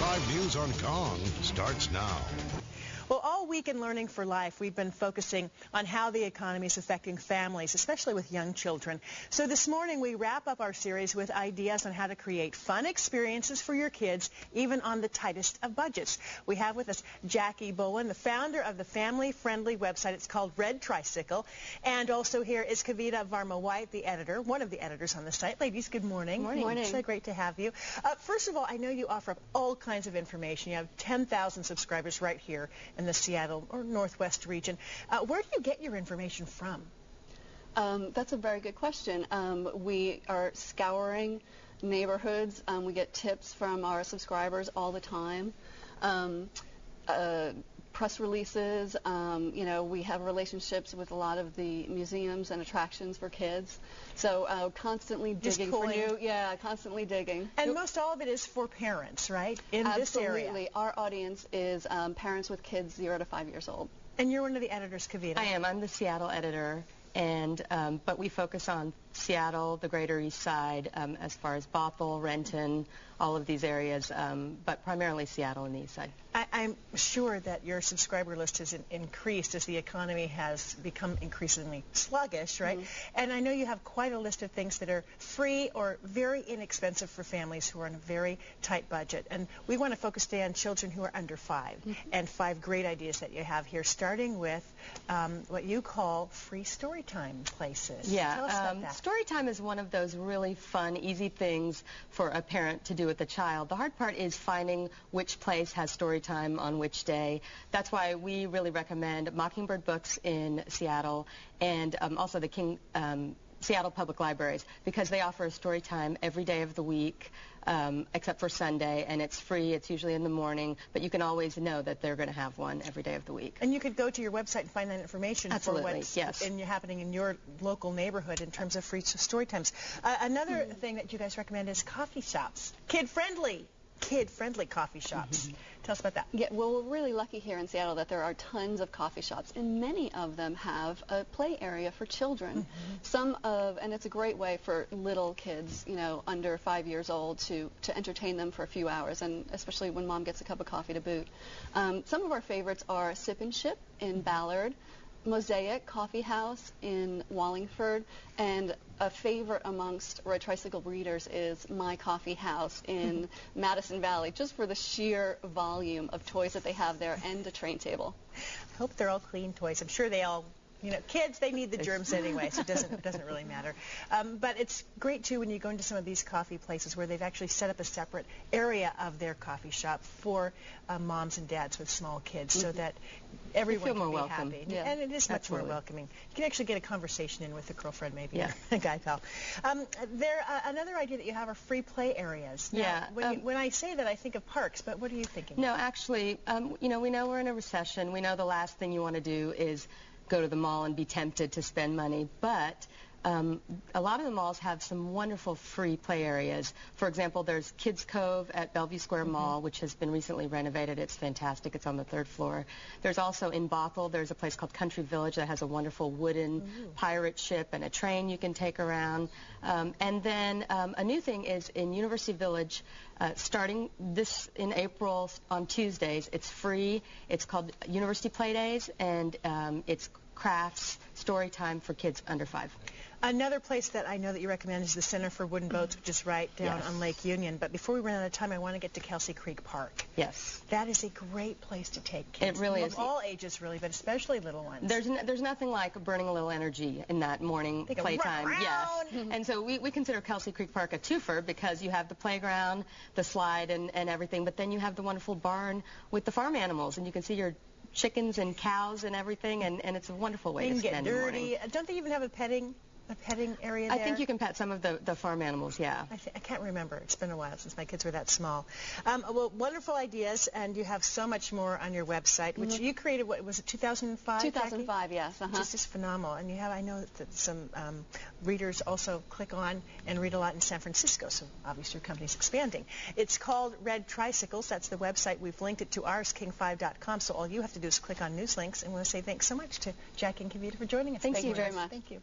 5 News on Kong starts now. Well, all week in Learning for Life, we've been focusing on how the economy is affecting families, especially with young children. So this morning, we wrap up our series with ideas on how to create fun experiences for your kids, even on the tightest of budgets. We have with us Jackie Bowen, the founder of the family-friendly website. It's called Red Tricycle. And also here is Kavita Varma-White, the editor, one of the editors on the site. Ladies, good morning. Morning. Morning. So great to have you. First of all, I know you offer up all kinds of information. You have 10,000 subscribers right here in the Seattle or Northwest region. Where do you get your information from? That's a very good question. We are scouring neighborhoods. We get tips from our subscribers all the time. Press releases. We have relationships with a lot of the museums and attractions for kids. So constantly digging for new. Yeah, constantly digging. And most all of it is for parents, right? In this area. Absolutely. Our audience is parents with kids 0 to 5 years old. And you're one of the editors, Kavita. I am. I'm the Seattle editor. And but we focus on Seattle, the Greater East Side, as far as Bothell, Renton, all of these areas, but primarily Seattle and the East Side. I'm sure that your subscriber list has increased as the economy has become increasingly sluggish, right? Mm-hmm. And I know you have quite a list of things that are free or very inexpensive for families who are on a very tight budget. And we want to focus today on children who are under 5, mm-hmm. and 5 great ideas that you have here, starting with what you call free story time places. Yeah, tell us about that. Story time is one of those really fun, easy things for a parent to do with a child. The hard part is finding which place has story time on which day. That's why we really recommend Mockingbird Books in Seattle and also the Seattle Public Libraries, because they offer a story time every day of the week, except for Sunday, and it's free. It's usually in the morning, but you can always know that they're going to have one every day of the week. And you could go to your website and find that information. Absolutely, for what's yes. happening in your local neighborhood in terms of free story times. Another thing that you guys recommend is coffee shops. Kid-friendly coffee shops. Mm-hmm. Tell us about that. Yeah, well, we're really lucky here in Seattle that there are tons of coffee shops, and many of them have a play area for children. Mm-hmm. And it's a great way for little kids, under 5 years old to entertain them for a few hours, and especially when mom gets a cup of coffee to boot. Some of our favorites are Sip and Ship in Ballard, Mosaic Coffee House in Wallingford, and a favorite amongst Red Tricycle readers is My Coffee House in Madison Valley, just for the sheer volume of toys that they have there and a train table. I hope they're all clean toys. I'm sure they all, kids, they need the germs anyway, so it doesn't really matter. But it's great, too, when you go into some of these coffee places where they've actually set up a separate area of their coffee shop for moms and dads with small kids, so that everyone can be happy. Yeah. And it is much Absolutely. more welcoming. You can actually get a conversation in with a girlfriend, maybe, yeah. or a guy pal. Another idea that you have are free play areas. Now, yeah. When I say that, I think of parks, but what are you thinking? No, actually, we know we're in a recession. We know the last thing you want to do is go to the mall and be tempted to spend money, but a lot of the malls have some wonderful free play areas. For example, there's Kids Cove at Bellevue Square Mall, which has been recently renovated. It's fantastic. It's on the 3rd floor. There's also in Bothell, there's a place called Country Village that has a wonderful wooden pirate ship and a train you can take around. And then a new thing is in University Village, starting this in April on Tuesdays, it's free. It's called University Play Days, and it's crafts, story time for kids under 5. Another place that I know that you recommend is the Center for Wooden Boats, which is right down on Lake Union. But before we run out of time, I want to get to Kelsey Creek Park. Yes. That is a great place to take kids. It really is. Of all ages, really, but especially little ones. There's nothing like burning a little energy in that morning playtime. Yes. And so we consider Kelsey Creek Park a twofer, because you have the playground, the slide, and everything, but then you have the wonderful barn with the farm animals, and you can see your chickens and cows and everything, and it's a wonderful way to spend the morning. Get dirty. Don't they even have a petting area there? I think you can pet some of the farm animals, yeah. I can't remember. It's been a while since my kids were that small. Well, wonderful ideas, and you have so much more on your website, which you created, what was it, 2005? 2005, Jackie? Yes. Just is phenomenal. And you have, I know that some readers also click on and read a lot in San Francisco, so obviously your company's expanding. It's called Red Tricycles. That's the website. We've linked it to ours, king5.com, so all you have to do is click on news links. And I want to say thanks so much to Jackie and Kavita for joining us. Thank you very much. Thank you.